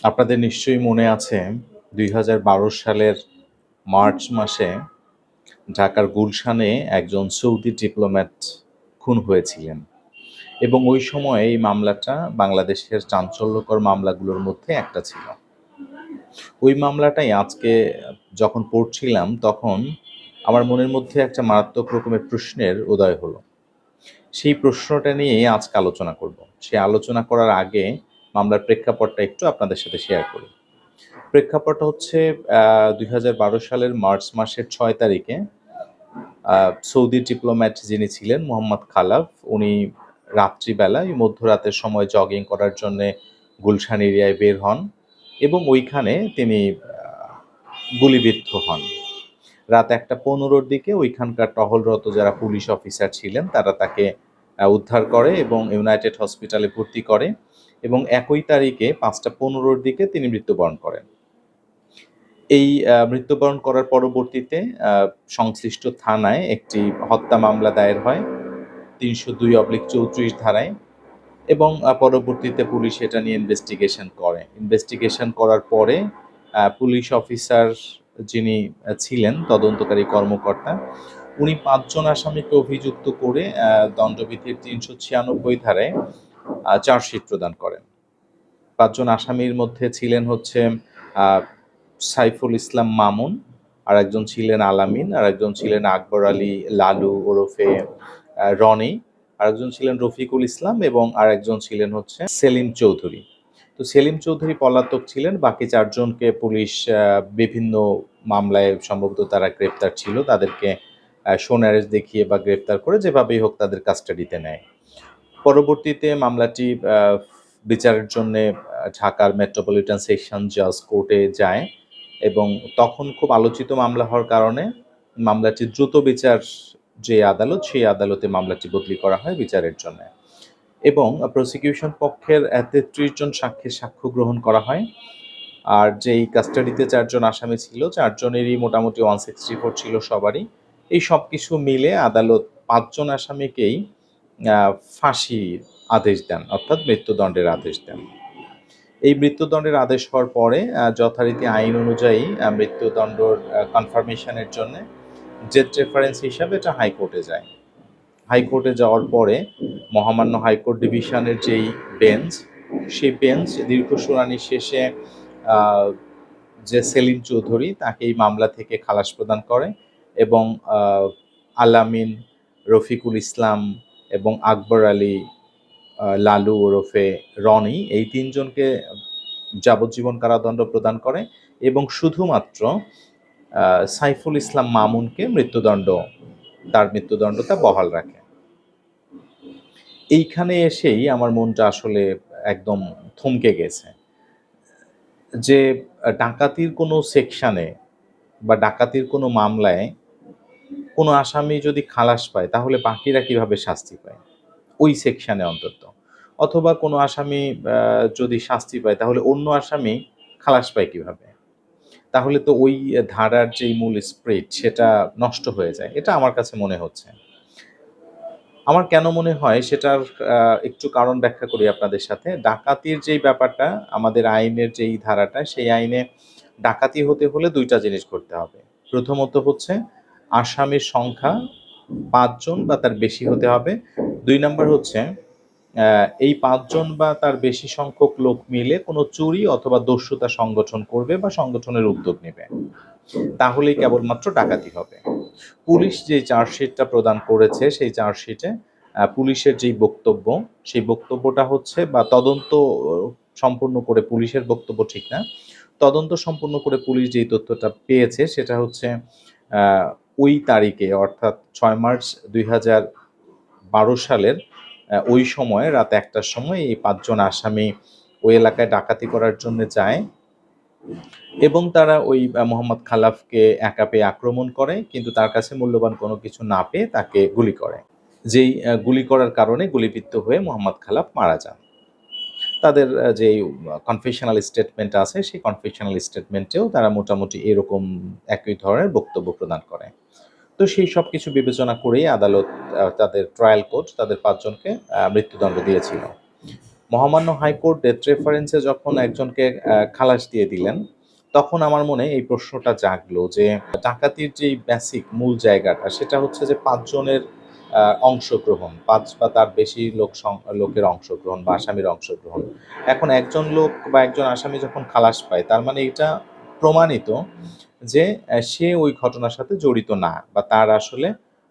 আপনাদের নিশ্চয়ই মনে আছে ২০১২ সালের মার্চ মাসে ঢাকার গুলশানে একজন সৌদি ডিপ্লোম্যাট খুন হয়েছিলেন এবং ওই সময়ে এই মামলাটা বাংলাদেশের চাঞ্চল্যকর মামলাগুলোর মধ্যে একটা ছিল। ওই মামলাটাই আজকে যখন পড়ছিলাম তখন আমার মনের মধ্যে একটা মারাত্মক রকমের প্রশ্নের উদয় হলো। সেই প্রশ্নটা নিয়েই আজকে আলোচনা করব। সেই আলোচনা করার আগে মামলার প্রেক্ষাপটটা একটু আপনাদের সাথে শেয়ার করি। প্রেক্ষাপট হচ্ছে ২০১২ সালের মার্চ মাসের ৬ তারিখে সৌদি ডিপ্লোম্যাট যিনি ছিলেন মোহাম্মদ খালাফ, উনি রাত্রিবেলায় মধ্যরাতের সময় জগিং করার জন্যে গুলশান এরিয়ায় বের হন এবং ওইখানে তিনি গুলিবিদ্ধ হন। রাত ১টা ১৫-র দিকে ওইখানকার টহলরত যারা পুলিশ অফিসার ছিলেন তারা তাকে উদ্ধার করে এবং ইউনাইটেড হসপিটালে ভর্তি করে এবং একই তারিখে ৫টা ১৫-র দিকে তিনি মৃত্যুবরণ করেন। এই মৃত্যুবরণ করার পরবর্তীতে সংশ্লিষ্ট থানায় একটি হত্যা মামলা দায়ের হয় ৩০২/৩৪ ধারায় এবং পরবর্তীতে পুলিশ এটা নিয়ে ইনভেস্টিগেশন করে। ইনভেস্টিগেশন করার পরে পুলিশ অফিসার যিনি ছিলেন তদন্তকারী কর্মকর্তা, উনি ৫ জন আসামিকে অভিযুক্ত করে দণ্ডবিধির ৩৯৬ ধারায় চার্জশিট প্রদান করেন। ৫ জন আসামির মধ্যে ছিলেন হচ্ছে আ সাইফুল ইসলাম মামুন, আরেকজন ছিলেন আলামিন, আরেকজন ছিলেন আকবর আলী লালু ওরফে রনি, আরেকজন ছিলেন রফিকুল ইসলাম এবং আরেকজন ছিলেন হচ্ছে সেলিম চৌধুরী। তো সেলিম চৌধুরী পলাতক ছিলেন, বাকি ৪ জনকে পুলিশ বিভিন্ন মামলায় সম্ভবত তারা গ্রেপ্তার ছিল। তাদেরকে শোন অ্যারেস্ট দেখিয়ে বা গ্রেপ্তার করে যেভাবেই হোক তাদের কাস্টাডিতে নেয়। পরবর্তীতে মামলাটি বিচারের জন্যে ঢাকার মেট্রোপলিটন সেকশন জাজ কোর্টে যায় এবং তখন খুব আলোচিত মামলা হওয়ার কারণে মামলাটি দ্রুত বিচার যে আদালত, সেই আদালতে মামলাটি বদলি করা হয় বিচারের জন্যে এবং প্রসিকিউশন পক্ষের ৩৩ জন সাক্ষীর সাক্ষ্য গ্রহণ করা হয়। আর যেই কাস্টাডিতে ৪ জন আসামি ছিল, ৪ জনেরই মোটামুটি 164 ছিল সবারই। এই সবকিছু মিলে আদালত ৫ জন আসামিকেই ফাঁসির আদেশ দেন, অর্থাৎ মৃত্যুদণ্ডের আদেশ দেন। এই মৃত্যুদণ্ডের আদেশ হওয়ার পরে যথারীতি আইন অনুযায়ী মৃত্যুদণ্ডর কনফার্মেশনের জন্যে ডেথ রেফারেন্স হিসাবে এটা হাইকোর্টে যায়। হাইকোর্টে যাওয়ার পরে মহামান্য হাইকোর্ট ডিভিশনের যেই বেঞ্চ, সেই বেঞ্চ দীর্ঘ শুনানি শেষে যে সেলিম চৌধুরী তাকে এই মামলা থেকে খালাস প্রদান করে এবং আলামিন, রফিকুল ইসলাম এবং আকবর আলী লালু ওরফে রনি, এই ৩ জনকে যাবজ্জীবন কারাদণ্ড প্রদান করে এবং শুধুমাত্র সাইফুল ইসলাম মামুনকে তার মৃত্যুদণ্ডটা বহাল রাখে। এইখানে এসেই আমার মনটা আসলে একদম থমকে গেছে যে ডাকাতির কোনো সেকশনে বা ডাকাতির কোনো মামলায় কোনো আসামি যদি খালাস পায় তাহলে বাকিরা কিভাবে শাস্তি পায়? ওই সেকশনে অন্তত। অথবা কোনো আসামি যদি শাস্তি পায় তাহলে অন্য আসামি খালাস পায় কিভাবে? তাহলে তো ওই ধারার যেই মূল স্পিরিট সেটা নষ্ট হয়ে যায়। এটা আমার কাছে মনে হচ্ছে। আমার কেন মনে হয় সেটার একটু কারণ ব্যাখ্যা করি আপনাদের সাথে। ডাকাতির যেই ব্যাপারটা আমাদের আইনের যেই ধারাটা, সেই আইনে ডাকাতি হতে হলে ২ টা জিনিস করতে হবে। প্রথমত হচ্ছে আসামির সংখ্যা ৫ জন বা তার বেশি হতে হবে। ২ নাম্বার হচ্ছে এই ৫ জন বা তার বেশি সংখ্যক লোক মিলে কোনো চুরি অথবা দস্যুতা সংগঠন করবে বা সংগঠনের উদ্যোগ নেবে। তাহলেই কেবলমাত্র ডাকাতি হবে। পুলিশ যে চার্জশিটটা প্রদান করেছে সেই চার্জশিটে পুলিশের যেই বক্তব্য, সেই বক্তব্যটা হচ্ছে বা তদন্ত সম্পূর্ণ করে পুলিশের বক্তব্য ঠিক না। তদন্ত সম্পূর্ণ করে পুলিশ যেই তথ্যটা পেয়েছে সেটা হচ্ছে আ ওই তারিখে অর্থাৎ ৬ মার্চ ২০১২ সালের ওই সময়ে রাত ১টার সময় এই ৫ জন আসামি ওই এলাকায় ডাকাতি করার জন্য যায় এবং তারা ওই মোহাম্মদ খালাফকে একা পেয়ে আক্রমণ করে কিন্তু তার কাছে মূল্যবান কোনো কিছু না পেয়ে তাকে গুলি করে। যেই গুলি করার কারণে গুলিবিদ্ধ হয়ে মোহাম্মদ খালাফ মারা যান। তাদের যেই কনফেশনাল স্টেটমেন্ট আছে সেই কনফেশনাল স্টেটমেন্টেও তারা মোটামুটি এরকম একই ধরনের বক্তব্য প্রদান করে। তো সেই সবকিছু বিবেচনা করেই আদালত তাদের ট্রায়াল কোর্ট তাদের ৫ জনকে মৃত্যুদণ্ড দিয়েছিল। মহামান্য হাইকোর্ট ডেথ রেফারেন্সে যখন একজনকে খালাস দিয়ে দিলেন, তখন আমার মনে এই প্রশ্নটা জাগলো যে ডাকাতির যেই বেসিক মূল জায়গাটা সেটা হচ্ছে যে ৫ জনের অংশগ্রহণ, ৫ বা তার বেশি লোকের অংশগ্রহণ বা আসামির অংশগ্রহণ। এখন একজন লোক বা একজন আসামি যখন খালাস পায় তার মানে এটা প্রমাণিত যে সে ওই ঘটনার সাথে জড়িত না বা তার আসলে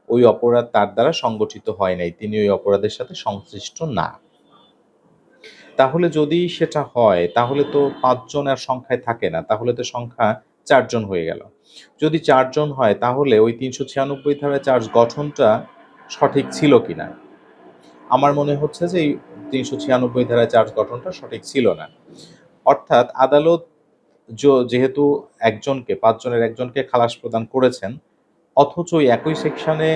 ওই অপরাধ তার দ্বারা সংগঠিত হয় নাই। তিনি ওই অপরাধের সাথে সংশ্লিষ্ট না। তাহলে যদি সেটা হয় তাহলে তো ৫ জন আর সংখ্যায় থাকে না। তাহলে তো সংখ্যা ৪ জন হয়ে গেল। যদি ৪ জন হয় তাহলে ওই ৩৯৬ ধারায় চার্জ গঠনটা সঠিক ছিল কিনা? আমার মনে হচ্ছে যে এই ৩৯৬ ধারায় চার্জ গঠনটা সঠিক ছিল না। অর্থাৎ আদালত যেহেতু ৫ জনের একজনকে খালাস প্রদান করেছেন, অথচ ওই একই সেকশনে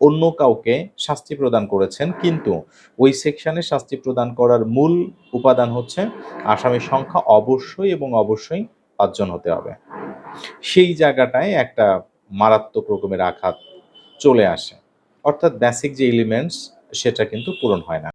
অন্য কাউকে শাস্তি প্রদান করেছেন। কিন্তু ওই সেকশনে শাস্তি প্রদান করার মূল উপাদান হচ্ছে আসামির সংখ্যা অবশ্যই এবং অবশ্যই ৫ জন হতে হবে। সেই জায়গাটায় একটা মারাত্মক রকমের আঘাত চলে আসে। অর্থাৎ বেসিক যে এলিমেন্টস সেটা কিন্তু পূরণ হয় না।